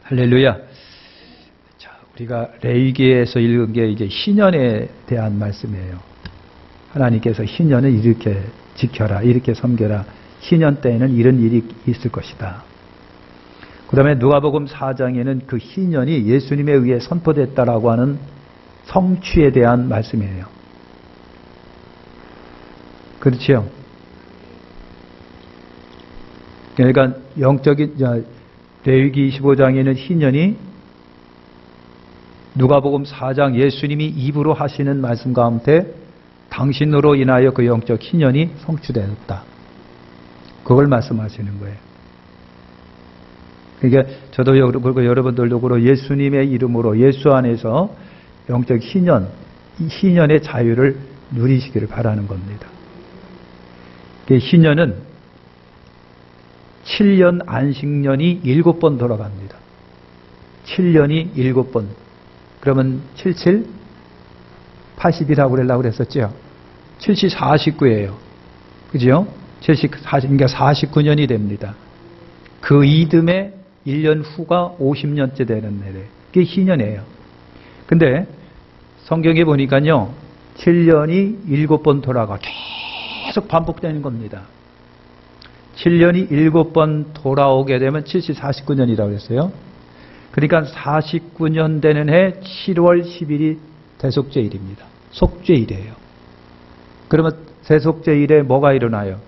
할렐루야. 자, 우리가 레위기에서 읽은 게 이제 희년에 대한 말씀이에요. 하나님께서 희년을 이렇게 지켜라, 이렇게 섬겨라. 희년 때에는 이런 일이 있을 것이다. 그 다음에 누가복음 4장에는 그 희년이 예수님에 의해 선포됐다라고 하는 성취에 대한 말씀이에요. 그렇지요? 그러니까 영적인 레위기 25장에는 희년이 누가복음 4장 예수님이 입으로 하시는 말씀 가운데 당신으로 인하여 그 영적 희년이 성취되었다. 그걸 말씀하시는 거예요. 그러니까 저도 그리고 여러분들도 그렇고 예수님의 이름으로 예수 안에서 영적 희년, 이 희년의 자유를 누리시기를 바라는 겁니다. 희년은 7년 안식년이 7번 돌아갑니다. 7년이 7번. 그러면 77, 80이라고 그러려고 그랬었죠. 70, 49예요. 그죠? 70, 40, 그러니까 49년이 됩니다. 그 이듬해 1년 후가 50년째 되는 날에 그게 희년이에요. 근데 성경에 보니까요, 7년이 7번 돌아가 계속 반복되는 겁니다. 7년이 7번 돌아오게 되면 70, 49년이라고 했어요. 그러니까 49년 되는 해 7월 10일이 대속죄일입니다. 속죄일이에요. 그러면 대속죄일에 뭐가 일어나요?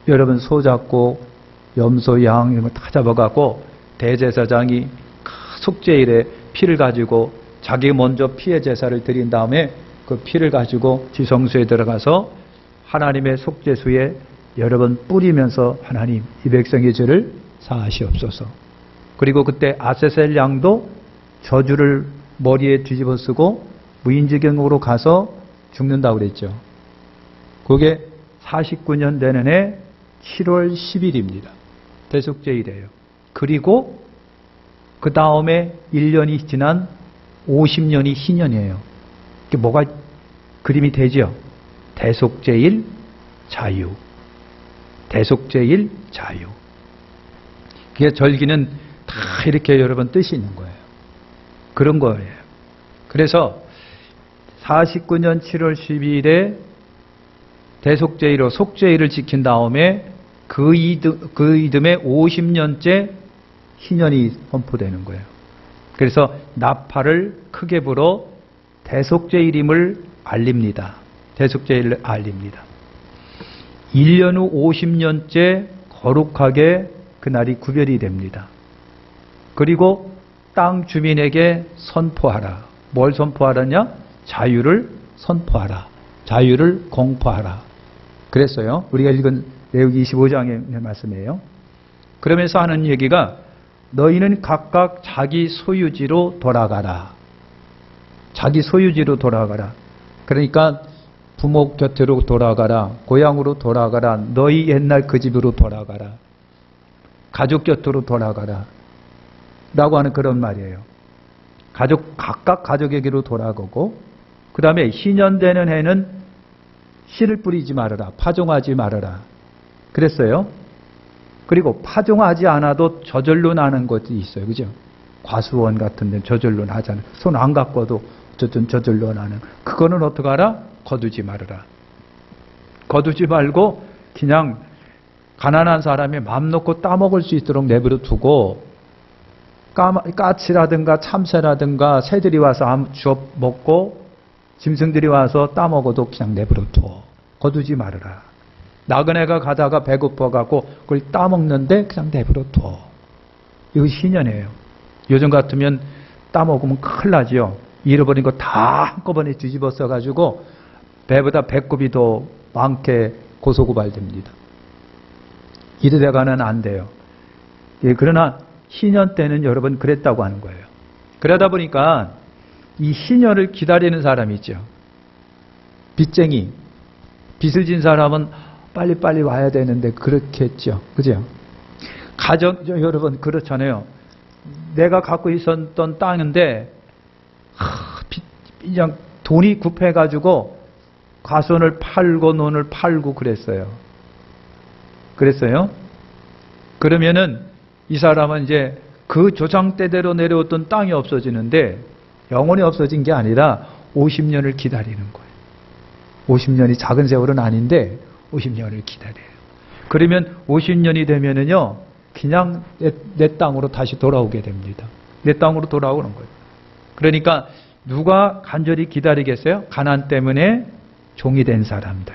여러분 소 잡고 염소, 양 이런 거 다 잡아갖고 대제사장이 속죄일에 피를 가지고 자기 먼저 피의 제사를 드린 다음에 그 피를 가지고 지성소에 들어가서 하나님의 속죄수에 여러 번 뿌리면서 하나님 이 백성의 죄를 사하시옵소서. 그리고 그때 아세셀 양도 저주를 머리에 뒤집어 쓰고 무인지경으로 가서 죽는다고 그랬죠. 그게 49년 되는 해 7월 10일입니다. 대속죄일이에요. 그리고 그 다음에 1년이 지난 50년이 희년이에요. 이게 뭐가 그림이 되죠? 대속죄일 자유. 대속죄일 자유. 그게 절기는 다 이렇게 여러분 뜻이 있는 거예요. 그런 거예요. 그래서 49년 7월 12일에 대속죄일로 속죄일을 지킨 다음에 그 이듬해 50년째 희년이 선포되는 거예요. 그래서 나팔을 크게 불어 대속죄일임을 알립니다. 대속죄일을 알립니다. 1년 후 50년째 거룩하게 그날이 구별이 됩니다. 그리고 땅 주민에게 선포하라. 뭘 선포하라냐? 자유를 선포하라. 자유를 공포하라. 그랬어요. 우리가 읽은 레위기 25장의 말씀이에요. 그러면서 하는 얘기가 너희는 각각 자기 소유지로 돌아가라. 자기 소유지로 돌아가라. 그러니까 부모 곁으로 돌아가라. 고향으로 돌아가라. 너희 옛날 그 집으로 돌아가라. 가족 곁으로 돌아가라. 라고 하는 그런 말이에요. 각각 가족에게로 돌아가고, 그 다음에 희년되는 해는 씨를 뿌리지 말아라. 파종하지 말아라. 그랬어요. 그리고 파종하지 않아도 저절로 나는 것이 있어요. 그죠? 과수원 같은 데는 저절로 나잖아요. 손 안 갖고도 어쨌든 저절로 나는. 그거는 어떻게 하라? 거두지 말아라. 거두지 말고 그냥 가난한 사람이 맘 놓고 따먹을 수 있도록 내버려 두고, 까치라든가 참새라든가 새들이 와서 주워 먹고 짐승들이 와서 따먹어도 그냥 내버려 둬. 거두지 말아라. 나그네가 가다가 배고파갖고 그걸 따먹는데 그냥 내버려 둬. 이거 희년이에요. 요즘 같으면 따먹으면 큰일 나죠. 잃어버린 거 다 한꺼번에 뒤집어 써가지고 배보다 배꼽이 더 많게 고소고발됩니다. 이래가는 안 돼요. 예, 그러나 희년 때는 여러분 그랬다고 하는 거예요. 그러다 보니까 이 희년을 기다리는 사람이 있죠. 빚쟁이. 빚을 진 사람은 빨리빨리 와야 되는데 그렇겠죠. 그죠? 여러분 그렇잖아요. 내가 갖고 있었던 땅인데 그냥 돈이 급해가지고 과수원을 팔고 논을 팔고 그랬어요. 그러면은 이 사람은 이제 그 조상 때대로 내려왔던 땅이 없어지는데 영원히 없어진 게 아니라 50년을 기다리는 거예요. 50년이 작은 세월은 아닌데 50년을 기다려요. 그러면 50년이 되면은요, 그냥 내 땅으로 다시 돌아오게 됩니다. 내 땅으로 돌아오는 거예요. 그러니까 누가 간절히 기다리겠어요? 가난 때문에 종이 된 사람들.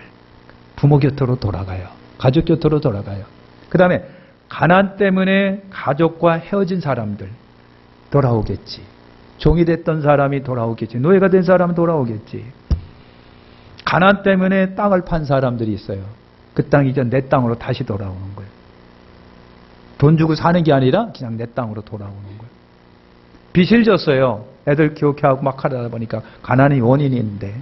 부모 곁으로 돌아가요. 가족 곁으로 돌아가요. 그 다음에 가난 때문에 가족과 헤어진 사람들 돌아오겠지. 종이 됐던 사람이 돌아오겠지. 노예가 된 사람은 돌아오겠지. 가난 때문에 땅을 판 사람들이 있어요. 그 땅이 이제 내 땅으로 다시 돌아오는 거예요. 돈 주고 사는 게 아니라 그냥 내 땅으로 돌아오는 거예요. 빚을 졌어요. 애들 기억하고 막 하다 보니까 가난이 원인이 있는데,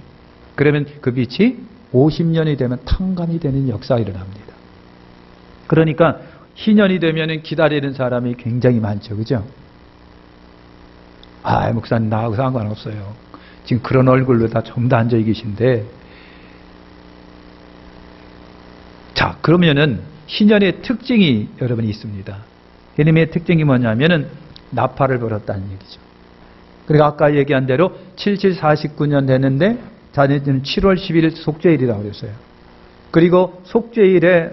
그러면 그 빚이 50년이 되면 탕감이 되는 역사가 일어납니다. 그러니까 희년이 되면 기다리는 사람이 굉장히 많죠. 그죠? 아, 목사님 나하고 상관없어요. 지금 그런 얼굴로 다 전부 다 앉아 계신데. 자, 그러면은 희년의 특징이 여러분 있습니다. 희년의 특징이 뭐냐면은 나팔을 불었다는 얘기죠. 그리고 아까 얘기한 대로 7749년 됐는데 자네들은 7월 10일 속죄일이라고 그랬어요. 그리고 속죄일에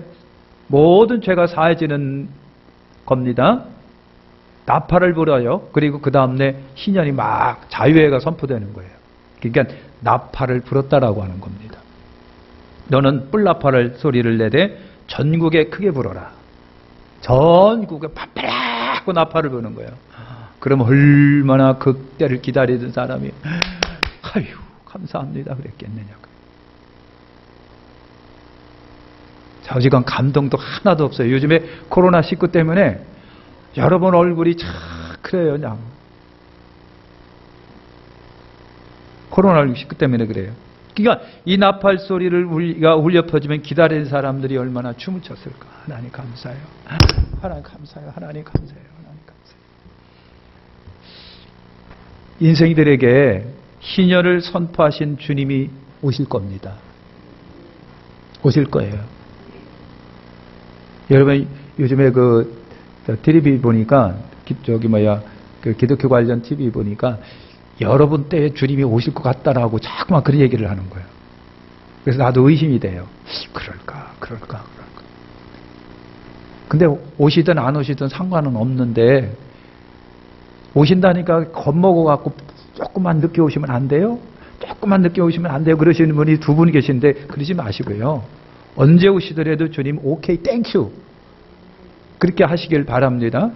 모든 죄가 사해지는 겁니다. 나팔을 불어요. 그리고 그 다음에 희년이 막 자유회가 선포되는 거예요. 그러니까 나팔을 불었다라고 하는 겁니다. 너는 뿔나팔을 소리를 내되 전국에 크게 불어라. 전국에 파파라고 나팔을 부는 거예요. 그럼 얼마나 그 때를 기다리던 사람이 아유 감사합니다 그랬겠느냐고. 좌우지간 감동도 하나도 없어요. 요즘에 코로나19 때문에 여러분 얼굴이 참 그래요. 그냥 코로나19 때문에 그래요. 그러니까 이 나팔 소리를 우리가 울려 퍼지면 기다리는 사람들이 얼마나 춤을 췄을까. 하나님 감사해요. 하나님 감사해요. 하나님 감사해요. 하나님 감사해요. 인생들에게 희년을 선포하신 주님이 오실 겁니다. 오실 거예요. 여러분 요즘에 그 TV 보니까 그 기독교 관련 TV 보니까 여러분 때에 주님이 오실 것 같다라고 자꾸만 그런 얘기를 하는 거예요. 그래서 나도 의심이 돼요. 그럴까. 근데 오시든 안 오시든 상관은 없는데 오신다니까 겁먹어 갖고 조금만 늦게 오시면 안 돼요? 조금만 늦게 오시면 안 돼요. 그러시는 분이 두 분 계신데 그러지 마시고요. 언제 오시더라도 주님 오케이 땡큐 그렇게 하시길 바랍니다.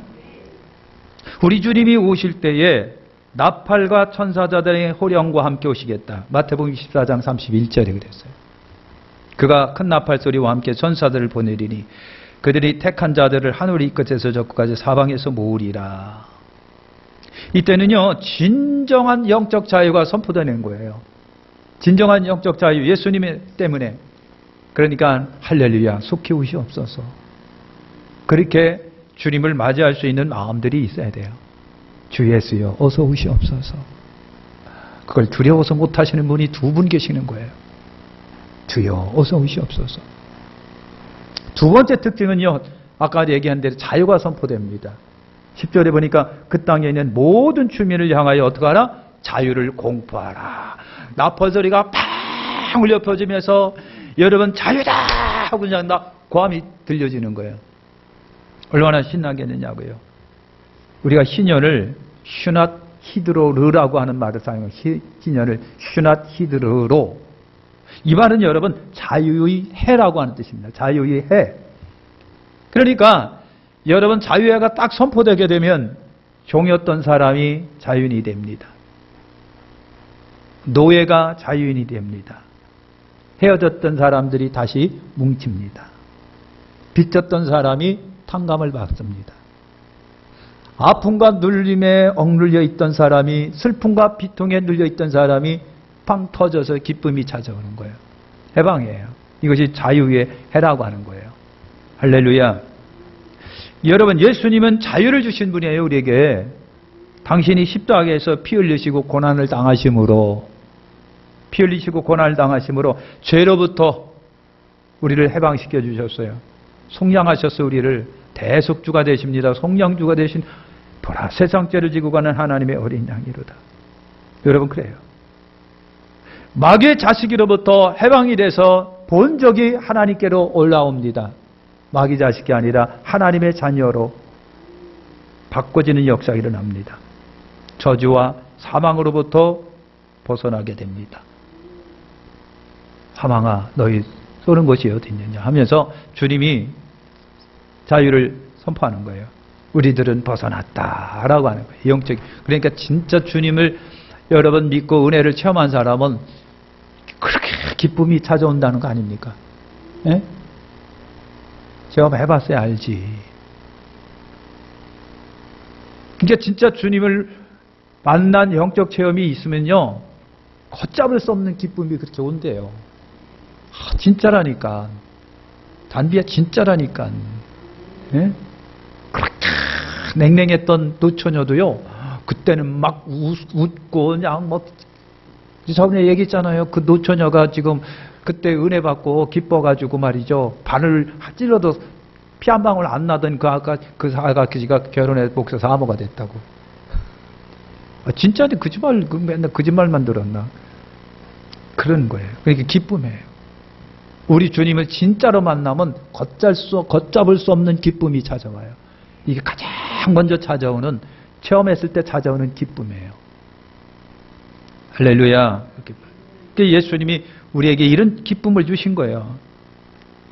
우리 주님이 오실 때에 나팔과 천사자들의 호령과 함께 오시겠다. 마태복음 14장 31절에 그랬어요. 그가 큰 나팔 소리와 함께 천사들을 보내리니 그들이 택한 자들을 하늘 이 끝에서 저 끝까지 사방에서 모으리라. 이때는요 진정한 영적 자유가 선포되는 거예요. 진정한 영적 자유, 예수님 때문에. 그러니까 할렐루야 속히 오시옵소서. 그렇게 주님을 맞이할 수 있는 마음들이 있어야 돼요. 주 예수여 어서 오시옵소서. 그걸 두려워서 못하시는 분이 두 분 계시는 거예요. 주여 어서 오시옵소서. 두 번째 특징은요 아까 얘기한 대로 자유가 선포됩니다. 10절에 보니까 그 땅에 있는 모든 주민을 향하여 어떻게 하라? 자유를 공포하라. 나팔 소리가 팡 울려 퍼지면서 여러분 자유다 하고 그냥 고함이 들려지는 거예요. 얼마나 신나겠느냐고요. 우리가 희년을 슈낫 히드로르라고 하는 말을 사용해요. 희년을 슈낫 히드로로. 이 말은 여러분 자유의 해라고 하는 뜻입니다. 자유의 해. 그러니까 여러분 자유해가 딱 선포되게 되면 종이었던 사람이 자유인이 됩니다. 노예가 자유인이 됩니다. 헤어졌던 사람들이 다시 뭉칩니다. 빚졌던 사람이 탕감을 받습니다. 아픔과 눌림에 억눌려 있던 사람이 슬픔과 비통에 눌려 있던 사람이 팡 터져서 기쁨이 찾아오는 거예요. 해방이에요. 이것이 자유의 해라고 하는 거예요. 할렐루야. 여러분 예수님은 자유를 주신 분이에요. 우리에게. 당신이 십자가에서 피 흘리시고 고난을 당하심으로 죄로부터 우리를 해방시켜 주셨어요. 속량하셔서 우리를 대속주가 되십니다. 속량주가 되신 보라, 세상 죄를 지고 가는 하나님의 어린 양이로다. 여러분, 그래요. 마귀의 자식으로부터 해방이 돼서 본적이 하나님께로 올라옵니다. 마귀 자식이 아니라 하나님의 자녀로 바꿔지는 역사가 일어납니다. 저주와 사망으로부터 벗어나게 됩니다. 사망아, 너희 쏘는 곳이 어디 있느냐 하면서 주님이 자유를 선포하는 거예요. 우리들은 벗어났다라고 하는 거예요. 영적. 그러니까 진짜 주님을 여러분 믿고 은혜를 체험한 사람은 그렇게 기쁨이 찾아온다는 거 아닙니까? 예? 체험해봤어야 알지. 그러니까 진짜 주님을 만난 영적 체험이 있으면요, 걷잡을 수 없는 기쁨이 그렇게 온대요. 진짜라니까. 단비야, 진짜라니까. 예? 그렇게 냉랭했던 노처녀도요, 그때는 막 웃고 그냥 뭐 저번에 얘기했잖아요. 그 노처녀가 지금 그때 은혜 받고 기뻐가지고 말이죠, 발을 찔러도 피 한 방울 안 나던 그 아가씨가 결혼해 목사 사모가 됐다고. 진짜인데 거짓말, 맨날 거짓말만 들었나? 그런 거예요. 그러니까 기쁨이에요. 우리 주님을 진짜로 만나면 걷잡을 수 없는 기쁨이 찾아와요. 이게 가장 먼저 찾아오는, 체험했을 때 찾아오는 기쁨이에요. 할렐루야. 그러니까 예수님이 우리에게 이런 기쁨을 주신 거예요.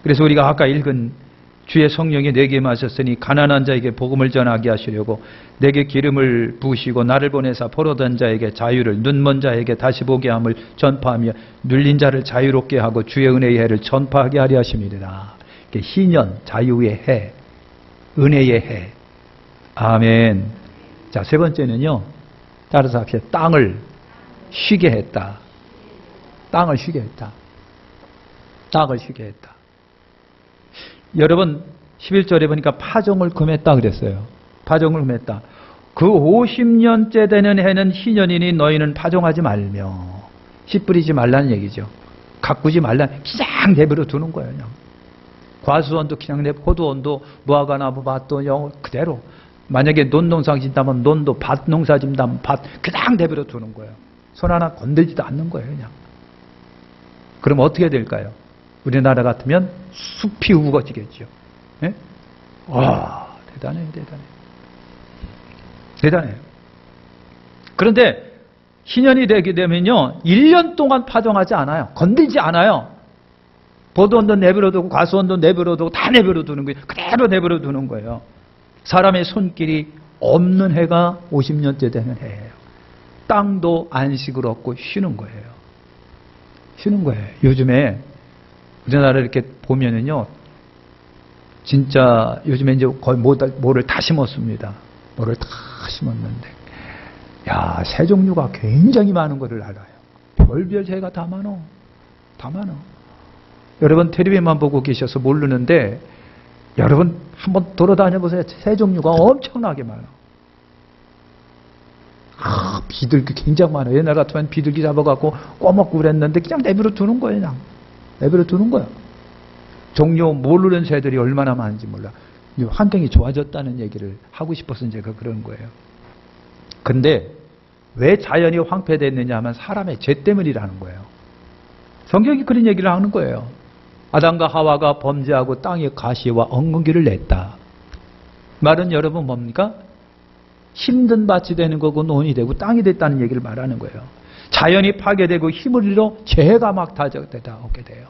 그래서 우리가 아까 읽은 주의 성령이 내게 임하셨으니 가난한 자에게 복음을 전하게 하시려고 내게 기름을 부으시고 나를 보내사 포로된 자에게 자유를, 눈먼 자에게 다시 보게 함을 전파하며 눌린 자를 자유롭게 하고 주의 은혜의 해를 전파하게 하려 하심이니라. 희년, 자유의 해, 은혜의 해. 아멘. 자, 세 번째는요, 따라서 합시다. 땅을 쉬게 했다. 땅을 쉬게 했다. 땅을 쉬게 했다. 여러분 11절에 보니까 파종을 금했다 그랬어요. 파종을 금했다. 그 50년째 되는 해는 희년이니 너희는 파종하지 말며, 씨 뿌리지 말라는 얘기죠. 가꾸지 말라는, 그냥 내버려 두는 거예요. 그냥. 과수원도 그냥 호두원도 무화과나무 밭도 그대로, 만약에 논농사 짓다면 논도, 밭 농사 짓다면 밭, 그냥 내버려 두는 거예요. 손 하나 건들지도 않는 거예요. 그냥. 그럼 어떻게 될까요? 우리나라 같으면 숲이 우거지겠죠. 예? 와, 대단해요, 대단해요. 대단해요. 그런데 희년이 되게 되면요, 1년 동안 파종하지 않아요. 건들지 않아요. 포도원도 내버려 두고 과수원도 내버려 두고 다 내버려 두는 거예요. 그대로 내버려 두는 거예요. 사람의 손길이 없는 해가 50년째 되는 해예요. 땅도 안식을 얻고 쉬는 거예요. 쉬는 거예요. 요즘에 우리나라 이렇게 보면은요, 진짜 요즘에 이제 거의 모를 다 심었습니다. 모를 다 심었는데, 야, 새 종류가 굉장히 많은 것을 알아요. 별별 새가 다 많어. 다 많어. 여러분 텔레비만 보고 계셔서 모르는데, 여러분 한번 돌아다녀 보세요. 새 종류가 엄청나게 많아. 비둘기 굉장히 많아요. 옛날 같으면 비둘기 잡아갖고 꼬먹고 그랬는데 그냥 내버려 두는 거예요. 그냥 내버려 두는 거예요. 종류 모르는 새들이 얼마나 많은지 몰라. 환경이 좋아졌다는 얘기를 하고 싶어서 제가 그런 거예요. 근데 왜 자연이 황폐됐느냐 하면 사람의 죄 때문이라는 거예요. 성경이 그런 얘기를 하는 거예요. 아담과 하와가 범죄하고 땅에 가시와 엉겅퀴를 냈다. 말은 여러분 뭡니까? 힘든 밭이 되는 거고 논이 되고 땅이 됐다는 얘기를 말하는 거예요. 자연이 파괴되고 힘을 잃어 재해가 막 다져다 오게 돼요.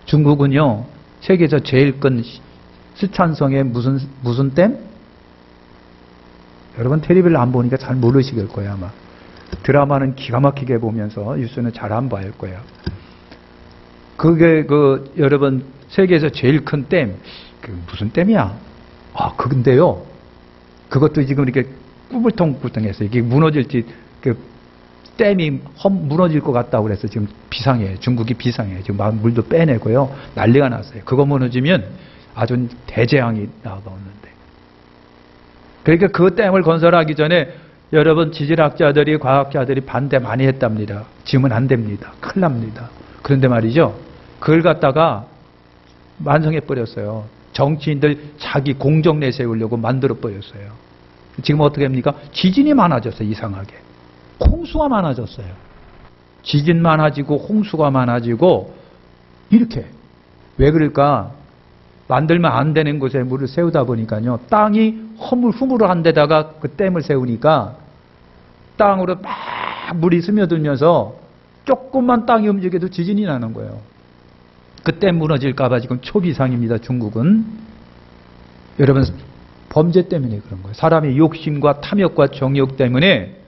중국은요, 세계에서 제일 큰 스촨성의 무슨 댐? 여러분 텔레비를 안 보니까 잘 모르시길 거예요 아마. 드라마는 기가 막히게 보면서 뉴스는 잘 안 봐야 할 거예요. 그게 여러분 세계에서 제일 큰 댐, 무슨 댐이야? 근데요, 그것도 지금 이렇게 꾸불통꾸불통해서 이게 무너질지, 댐이 무너질 것 같다고 그래서 지금 비상해요. 중국이 비상해요. 지금 막 물도 빼내고요. 난리가 났어요. 그거 무너지면 아주 대재앙이 나오는데. 그러니까 그 댐을 건설하기 전에 여러분 지질학자들이, 과학자들이 반대 많이 했답니다. 지으면 안 됩니다. 큰일 납니다. 그런데 말이죠, 그걸 갖다가 완성해 버렸어요. 정치인들 자기 공적 내세우려고 만들어 버렸어요. 지금 어떻게 합니까? 지진이 많아졌어요. 이상하게. 홍수가 많아졌어요. 지진 많아지고 홍수가 많아지고 이렇게. 왜 그럴까? 만들면 안 되는 곳에 물을 세우다 보니까요. 땅이 허물후물한 데다가 그 댐을 세우니까 땅으로 막 물이 스며들면서 조금만 땅이 움직여도 지진이 나는 거예요. 그때 무너질까 봐 지금 초비상입니다. 중국은. 여러분 범죄 때문에 그런 거예요. 사람의 욕심과 탐욕과 정욕 때문에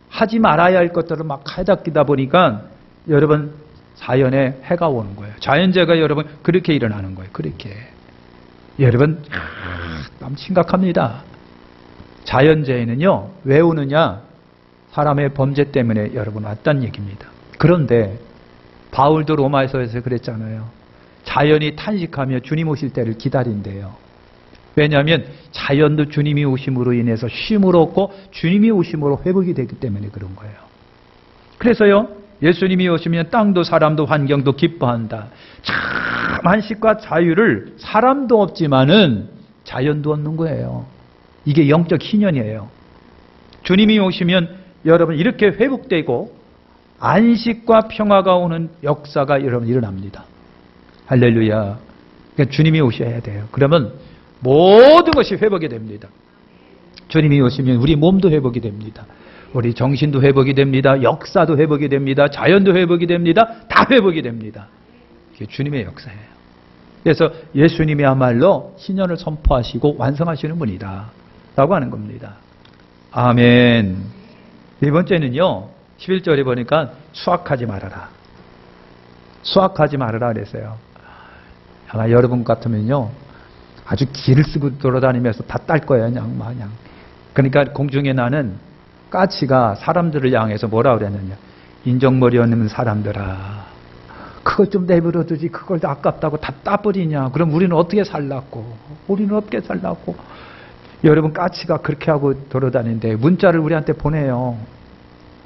하지 말아야 할 것들을 막 해닦이다 보니까 여러분 자연에 해가 오는 거예요. 자연재해가 여러분 그렇게 일어나는 거예요. 그렇게. 여러분 너무 심각합니다. 자연재해는요. 왜 오느냐? 사람의 범죄 때문에 여러분 왔다는 얘기입니다. 그런데 바울도 로마서에서 그랬잖아요. 자연이 탄식하며 주님 오실 때를 기다린대요. 왜냐하면 자연도 주님이 오심으로 인해서 쉼을 얻고 주님이 오심으로 회복이 되기 때문에 그런 거예요. 그래서요. 예수님이 오시면 땅도 사람도 환경도 기뻐한다. 참 안식과 자유를 사람도 없지만은 자연도 얻는 거예요. 이게 영적 희년이에요. 주님이 오시면 여러분 이렇게 회복되고 안식과 평화가 오는 역사가 여러분 일어납니다. 할렐루야. 그러니까 주님이 오셔야 돼요. 그러면 모든 것이 회복이 됩니다. 주님이 오시면 우리 몸도 회복이 됩니다. 우리 정신도 회복이 됩니다. 역사도 회복이 됩니다. 자연도 회복이 됩니다. 다 회복이 됩니다. 이게 주님의 역사예요. 그래서 예수님이야말로 신년을 선포하시고 완성하시는 분이다 라고 하는 겁니다. 아멘. 네 번째는요. 11절에 보니까 수확하지 말아라. 수확하지 말아라 그랬어요. 아마 여러분 같으면요. 아주 길을 쓰고 돌아다니면서 다 딸 거예요. 그냥 마냥. 그러니까 공중에 나는 까치가 사람들을 향해서 뭐라 그랬느냐. 인정머리 없는 사람들아. 그것 좀 내버려 두지. 그걸 아깝다고 다 따버리냐. 그럼 우리는 어떻게 살라고. 우리는 어떻게 살라고. 여러분 까치가 그렇게 하고 돌아다니는데 문자를 우리한테 보내요.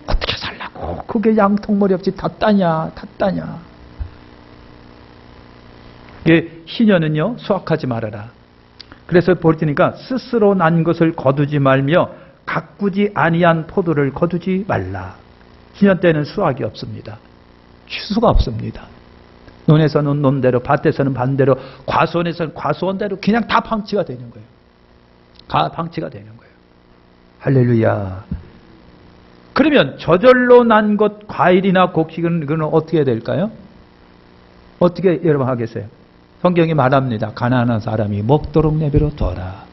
어떻게 살라고. 그게 양통머리 없이 다 따냐. 다 따냐. 이게 희년은요. 수확하지 말아라. 그래서 보니까 스스로 난 것을 거두지 말며 가꾸지 아니한 포도를 거두지 말라. 희년 때는 수확이 없습니다. 추수가 없습니다. 논에서는 논대로, 밭에서는 반대로, 과수원에서는 과수원대로 그냥 다 방치가 되는 거예요. 다 방치가 되는 거예요. 할렐루야. 그러면 저절로 난 것, 과일이나 곡식은 그건 어떻게 될까요? 어떻게 여러분 하겠어요? 성경이 말합니다. 가난한 사람이 먹도록 내버려 둬라.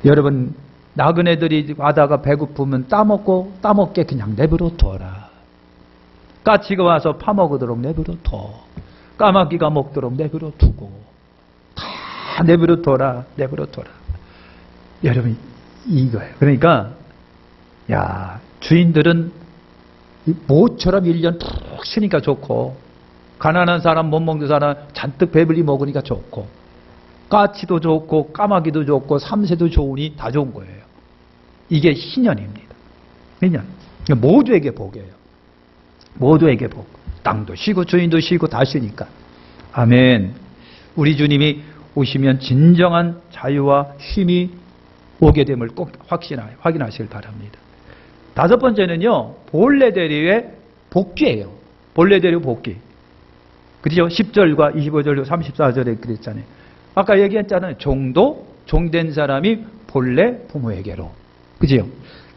여러분 나그네들이 와다가 배고프면 따먹게 그냥 내버려 둬라. 까치가 와서 파먹으도록 내버려 둬. 까마귀가 먹도록 내버려 두고 다 내버려 둬라. 내버려 둬라. 여러분 이거예요. 그러니까 야 주인들은 모처럼 1년 푹 쉬니까 좋고 가난한 사람 못 먹는 사람 잔뜩 배불리 먹으니까 좋고 까치도 좋고 까마귀도 좋고 삼새도 좋으니 다 좋은 거예요. 이게 희년입니다. 희년. 모두에게 복이에요. 모두에게 복. 땅도 쉬고 주인도 쉬고 다 쉬니까. 아멘. 우리 주님이 오시면 진정한 자유와 쉼이 오게 됨을 꼭 확인하시길 바랍니다. 다섯 번째는요. 본래대로의 복귀예요. 본래대로 복귀. 그렇죠? 10절과 25절, 34절에 그랬잖아요. 아까 얘기했잖아요. 종된 사람이 본래 부모에게로. 그죠?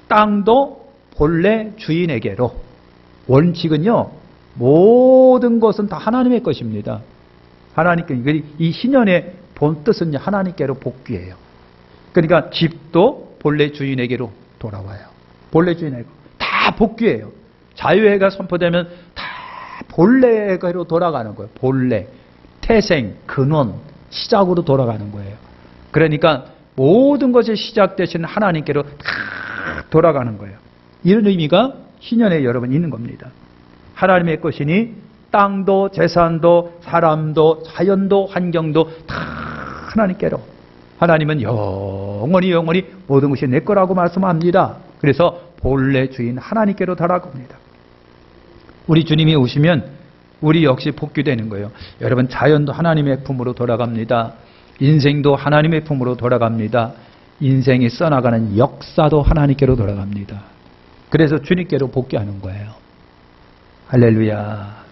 땅도 본래 주인에게로. 원칙은요. 모든 것은 다 하나님의 것입니다. 하나님께. 이 희년의 본 뜻은 하나님께로 복귀해요. 그러니까 집도 본래 주인에게로 돌아와요. 본래 주인에게로. 다 복귀해요. 자유회가 선포되면 다 본래에게로 돌아가는 거예요. 본래. 태생, 근원, 시작으로 돌아가는 거예요. 그러니까 모든 것이 시작되신 하나님께로 다 돌아가는 거예요. 이런 의미가 희년에 여러분 있는 겁니다. 하나님의 것이니 땅도 재산도 사람도 자연도 환경도 다 하나님께로. 하나님은 영원히 모든 것이 내 거라고 말씀합니다. 그래서 본래 주인 하나님께로 돌아갑니다. 우리 주님이 오시면 우리 역시 복귀되는 거예요. 여러분 자연도 하나님의 품으로 돌아갑니다. 인생도 하나님의 품으로 돌아갑니다. 인생이 써나가는 역사도 하나님께로 돌아갑니다. 그래서 주님께로 복귀하는 거예요. 할렐루야.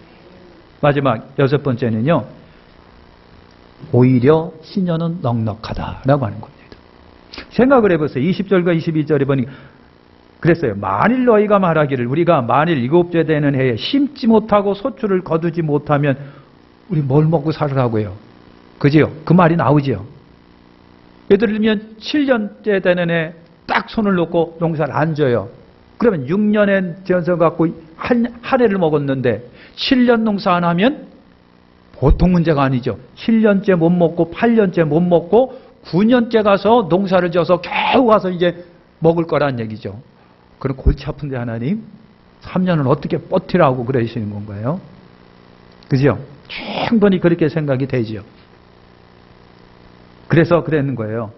마지막 6번째는요. 오히려 희년은 넉넉하다라고 하는 겁니다. 생각을 해보세요. 20절과 22절에 보니 그랬어요. 만일 너희가 말하기를 우리가 만일 7째 되는 해에 심지 못하고 소출을 거두지 못하면 우리 뭘 먹고 살으라고요? 그지요? 그 말이 나오지요. 예를 들면 7년째 되는 해 딱 손을 놓고 농사를 안 져요. 그러면 6년에 지어서 갖고 한 해를 먹었는데 7년 농사 안 하면 보통 문제가 아니죠. 7년째 못 먹고 8년째 못 먹고 9년째 가서 농사를 져서 겨우 가서 이제 먹을 거란 얘기죠. 그럼 골치 아픈데 하나님 3년은 어떻게 버티라고 그러시는 건가요? 그죠? 충분히 그렇게 생각이 되죠. 그래서 그랬는 거예요.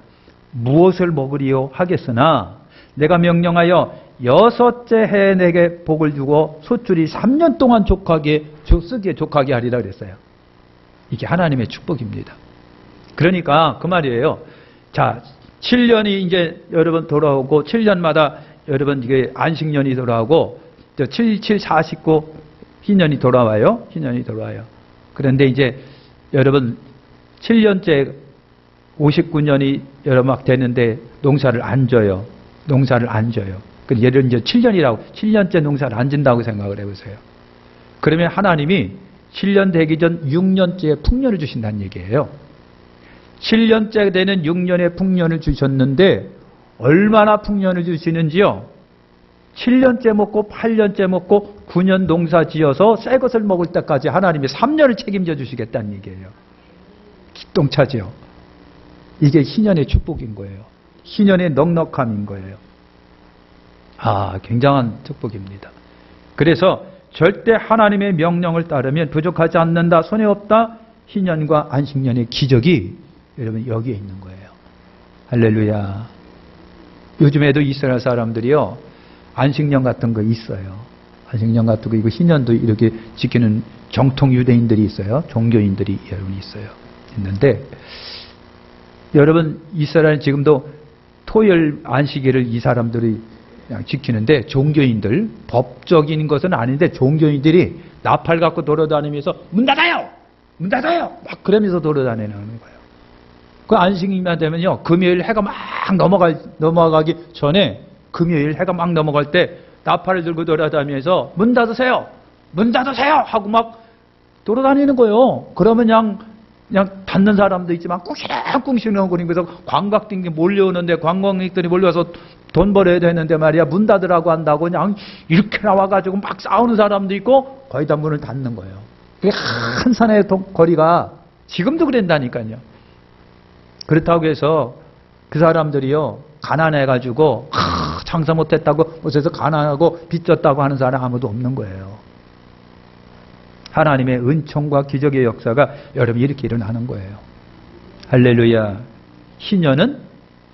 무엇을 먹으리요 하겠으나 내가 명령하여 6째 해에 내게 복을 주고 소출이 3년 동안 쓰기에 족하게 하리라 그랬어요. 이게 하나님의 축복입니다. 그러니까 그 말이에요. 자, 7년이 이제 여러분 돌아오고 7년마다 여러분 이게 안식년이 돌아오고 7, 7, 49 희년이 돌아와요. 희년이 돌아와요. 그런데 이제 여러분 7년째 59년이 여러 막 되는데 농사를 안 져요. 농사를 안 져요. 예를 이제 7년째 농사를 안 진다고 생각을 해보세요. 그러면 하나님이 7년 되기 전 6년째에 풍년을 주신다는 얘기예요. 7년째 되는 6년의 풍년을 주셨는데 얼마나 풍년을 주시는지요? 7년째 먹고 8년째 먹고 9년 농사 지어서 새 것을 먹을 때까지 하나님이 3년을 책임져 주시겠다는 얘기예요. 기똥차죠. 이게 희년의 축복인 거예요. 희년의 넉넉함인 거예요. 굉장한 축복입니다. 그래서 절대 하나님의 명령을 따르면 부족하지 않는다, 손해 없다. 희년과 안식년의 기적이 여러분 여기에 있는 거예요. 할렐루야. 요즘에도 이스라엘 사람들이요 안식년 같은 거 있어요. 안식년 같은 거 이거 희년도 이렇게 지키는 정통 유대인들이 있어요. 종교인들이 여러분 있는데 여러분 이스라엘 지금도 토요일 안식일을 이 사람들이 그냥 지키는데 종교인들 법적인 것은 아닌데 종교인들이 나팔 갖고 돌아다니면서 문 닫아요 막 그러면서 돌아다니는 거예요. 그 안식일만 되면요 금요일 해가 막 넘어가기 전에 금요일 해가 막 넘어갈 때 나팔을 들고 돌아다니면서 문 닫으세요 하고 막 돌아다니는 거예요. 그러면 그냥 닫는 사람도 있지만 꿍시렁꿍시렁 거리면서 관광객들이 몰려오는데 관광객들이 몰려와서 돈 벌어야 되는데 말이야 문 닫으라고 한다고 그냥 이렇게 나와가지고 막 싸우는 사람도 있고 거의 다 문을 닫는 거예요. 그게 한 산의 거리가 지금도 그런다니까요. 그렇다고 해서 그 사람들이요 가난해가지고 장사 못했다고 어째서 가난하고 빚졌다고 하는 사람 아무도 없는 거예요. 하나님의 은총과 기적의 역사가 여러분 이렇게 일어나는 거예요. 할렐루야. 희년은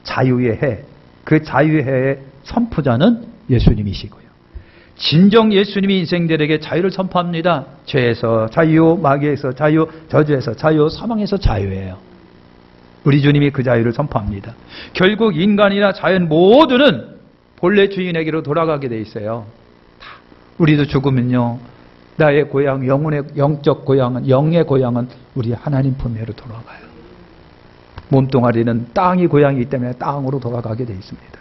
자유의 해. 그 자유의 해의 선포자는 예수님이시고요. 진정 예수님이 인생들에게 자유를 선포합니다. 죄에서 자유, 마귀에서 자유, 저주에서 자유, 사망에서 자유예요. 우리 주님이 그 자유를 선포합니다. 결국 인간이나 자연 모두는 본래 주인에게로 돌아가게 돼 있어요. 우리도 죽으면요. 나의 고향, 영적 고향은, 영의 고향은 우리 하나님 품에로 돌아가요. 몸뚱아리는 땅이 고향이기 때문에 땅으로 돌아가게 돼 있습니다.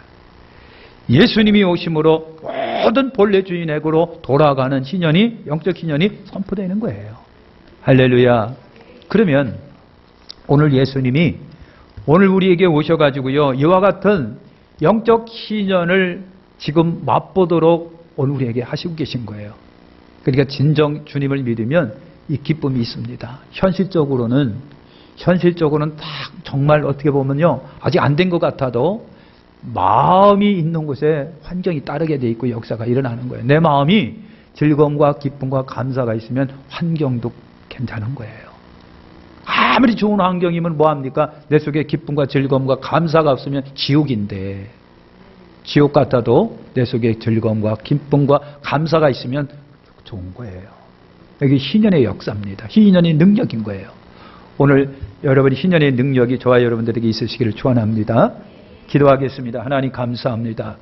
예수님이 오심으로 모든 본래 주인에게로 돌아가는 희년이, 영적 희년이 선포되는 거예요. 할렐루야. 그러면 오늘 예수님이 오늘 우리에게 오셔가지고요, 이와 같은 영적 희년을 지금 맛보도록 오늘 우리에게 하시고 계신 거예요. 그러니까 진정 주님을 믿으면 이 기쁨이 있습니다. 현실적으로는 딱 정말 어떻게 보면요, 아직 안 된 것 같아도 마음이 있는 곳에 환경이 따르게 돼 있고 역사가 일어나는 거예요. 내 마음이 즐거움과 기쁨과 감사가 있으면 환경도 괜찮은 거예요. 아무리 좋은 환경이면 뭐합니까? 내 속에 기쁨과 즐거움과 감사가 없으면 지옥인데, 지옥 같아도 내 속에 즐거움과 기쁨과 감사가 있으면 좋은 거예요. 여기 희년의 역사입니다. 희년의 능력인 거예요. 오늘 여러분이 희년의 능력이 저와 여러분들에게 있으시기를 축원합니다. 기도하겠습니다. 하나님 감사합니다.